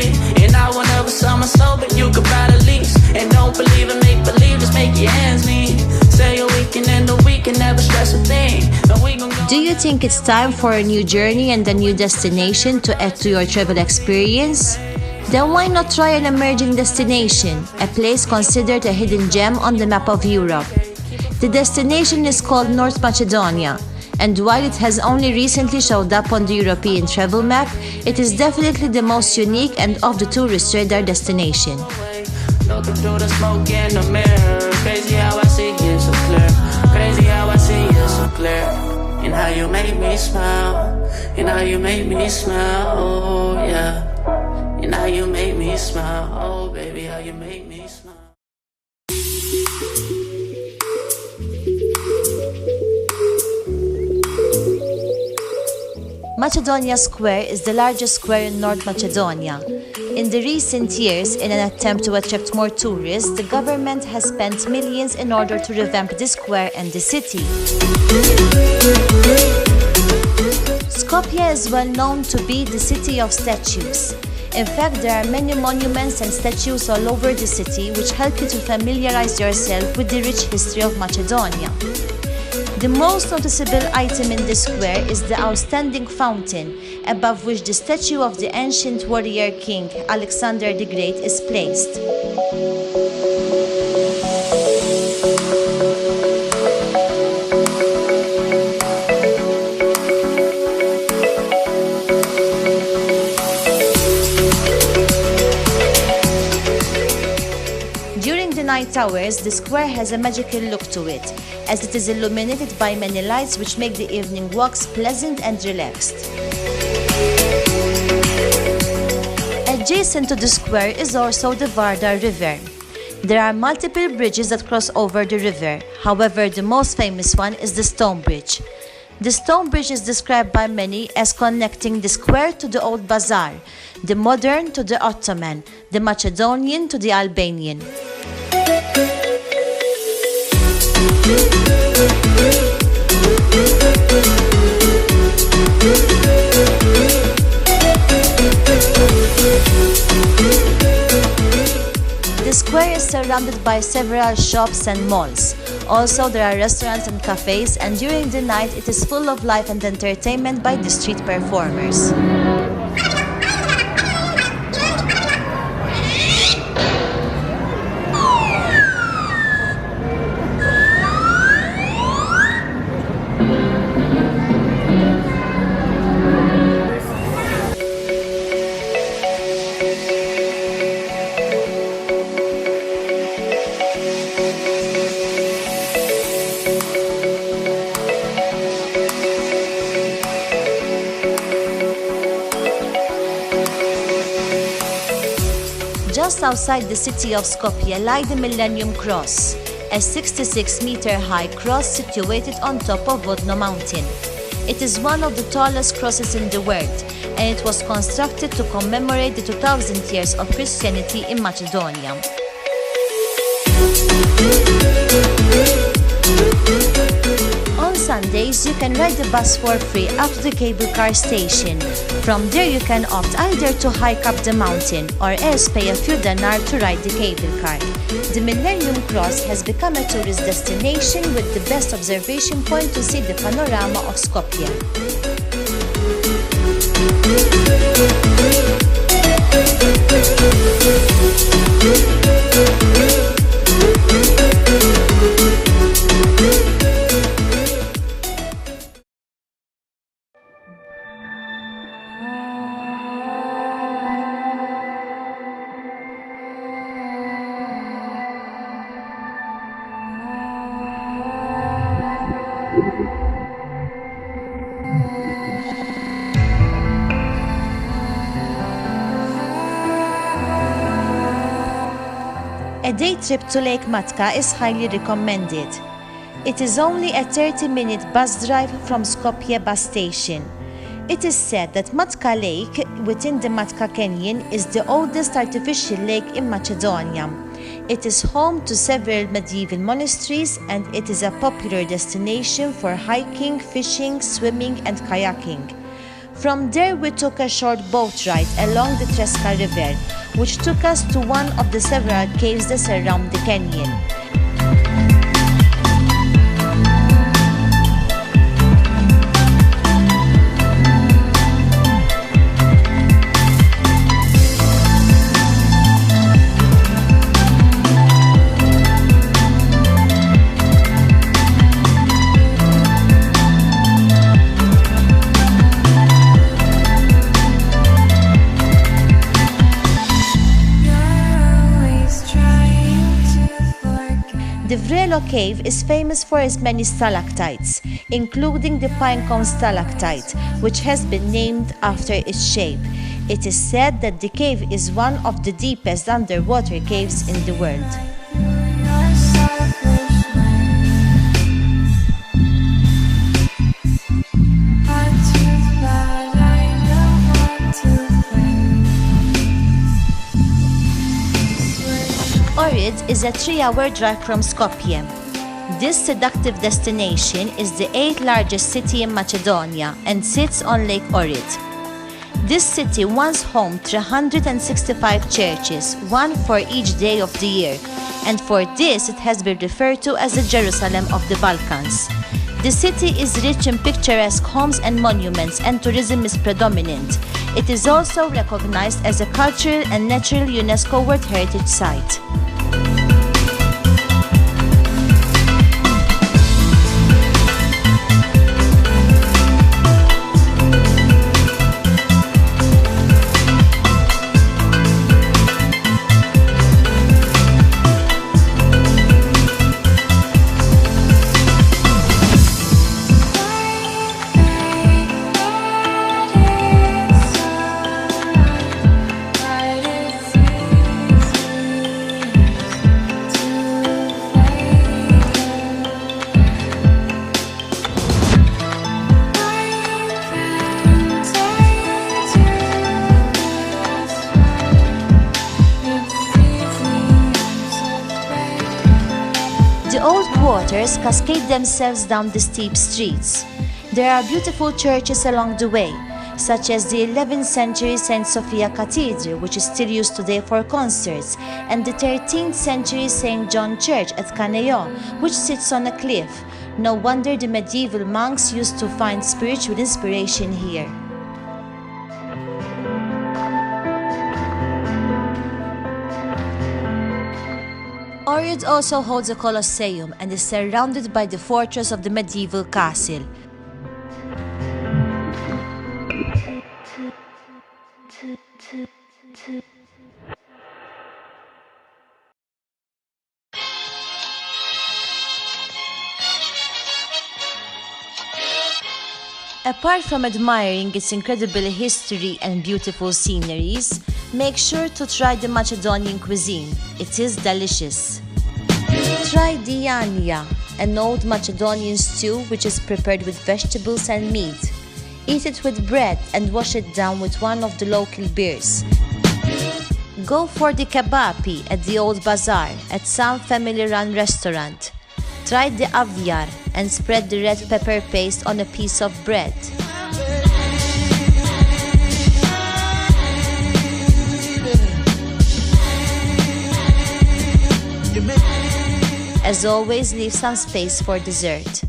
it. And I will never sell my soul, but you could buy the lease. And don't believe in make believe, just make your hands meet. Say a weekend and a week and never stress a thing. Do you think it's time for a new journey and a new destination to add to your travel experience? Then why not try an emerging destination, a place considered a hidden gem on the map of Europe? The destination is called North Macedonia, and while it has only recently showed up on the European travel map, it is definitely the most unique and off the tourist radar destination. Looking through the smoke in the mirror, crazy how I see you so clear. Crazy how I see you so clear. And how you make me smile. And how you make me smile, oh yeah. And how you make me smile, oh baby, how you make me smile. Macedonia Square is the largest square in North Macedonia. In the recent years, in an attempt to attract more tourists, the government has spent millions in order to revamp the square and the city. Skopje is well known to be the city of statues. In fact, there are many monuments and statues all over the city which help you to familiarize yourself with the rich history of Macedonia. The most noticeable item in the square is the outstanding fountain, above which the statue of the ancient warrior king Alexander the Great is placed. During the night hours, the square has a magical look to it, as it is illuminated by many lights which make the evening walks pleasant and relaxed. Adjacent to the square is also the Vardar River. There are multiple bridges that cross over the river, however the most famous one is the Stone Bridge. The Stone Bridge is described by many as connecting the square to the Old Bazaar, the modern to the Ottoman, the Macedonian to the Albanian. The square is surrounded by several shops and malls. Also, there are restaurants and cafes, and during the night it is full of life and entertainment by the street performers. Just outside the city of Skopje lie the Millenium Cross, a 66-meter-high cross situated on top of Vodno mountain. It is one of the tallest crosses in the world, and it was constructed to commemorate the 2000 years of Christianity in Macedonia. On Sundays, you can ride the bus for free up to the cable car station. From there, you can opt either to hike up the mountain or else pay a few dinar to ride the cable car. The Millennium Cross has become a tourist destination with the best observation point to see the panorama of Skopje. A day trip to Lake Matka is highly recommended. It is only a 30-minute bus drive from Skopje bus station. It is said that Matka Lake within the Matka Canyon is the oldest artificial lake in Macedonia. It is home to several medieval monasteries and it is a popular destination for hiking, fishing, swimming and kayaking. From there we took a short boat ride along the Tresca River, which took us to one of the several caves that surround the canyon. The Vrelo cave is famous for its many stalactites, including the pinecone stalactite, which has been named after its shape. It is said that the cave is one of the deepest underwater caves in the world. Ohrid is a 3-hour drive from Skopje. This seductive destination is the 8th largest city in Macedonia and sits on Lake Ohrid. This city once homed 365 churches, one for each day of the year, and for this it has been referred to as the Jerusalem of the Balkans. The city is rich in picturesque homes and monuments, and tourism is predominant. It is also recognized as a cultural and natural UNESCO World Heritage Site. The old quarters cascade themselves down the steep streets. There are beautiful churches along the way, such as the 11th century St. Sophia Cathedral, which is still used today for concerts, and the 13th century St. John Church at Kale, which sits on a cliff. No wonder the medieval monks used to find spiritual inspiration here. Ohrid also holds a Colosseum and is surrounded by the fortress of the medieval castle. Apart from admiring its incredible history and beautiful sceneries, make sure to try the Macedonian cuisine. It is delicious. Try diania, an old Macedonian stew which is prepared with vegetables and meat. Eat it with bread and wash it down with one of the local beers. Go for the kebapi at the Old Bazaar at some family-run restaurant. Try the avyar and spread the red pepper paste on a piece of bread. As always, leave some space for dessert.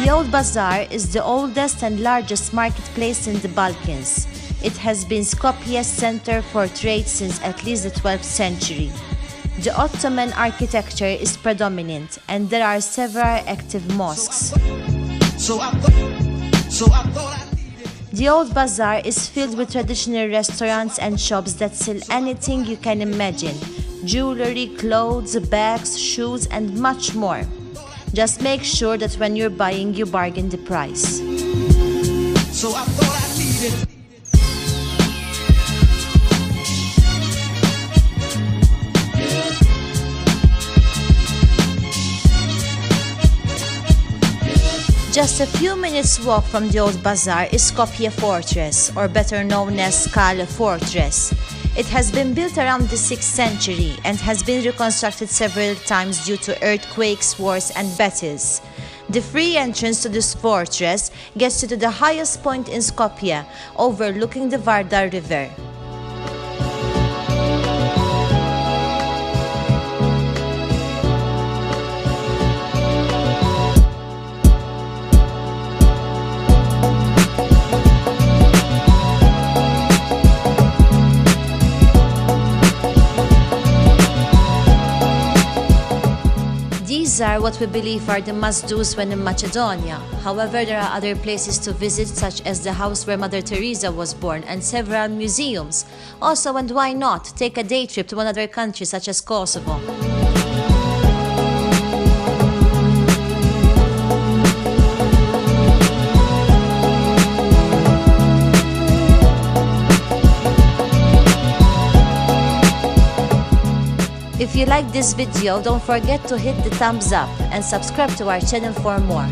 The Old Bazaar is the oldest and largest marketplace in the Balkans. It has been Skopje's center for trade since at least the 12th century. The Ottoman architecture is predominant, and there are several active mosques. The Old Bazaar is filled with traditional restaurants and shops that sell anything you can imagine: jewelry, clothes, bags, shoes, and much more. Just make sure that when you're buying, you bargain the price. Just a few minutes walk from the Old Bazaar is Skopje Fortress, or better known as Kale Fortress. It has been built around the 6th century and has been reconstructed several times due to earthquakes, wars, and battles. The free entrance to this fortress gets you to the highest point in Skopje, overlooking the Vardar River. These are what we believe are the must-dos when in Macedonia. However, there are other places to visit, such as the house where Mother Therese was born and several museums. Also, and why not, take a day trip to another country such as Kosovo. If you like this video, don't forget to hit the thumbs up and subscribe to our channel for more.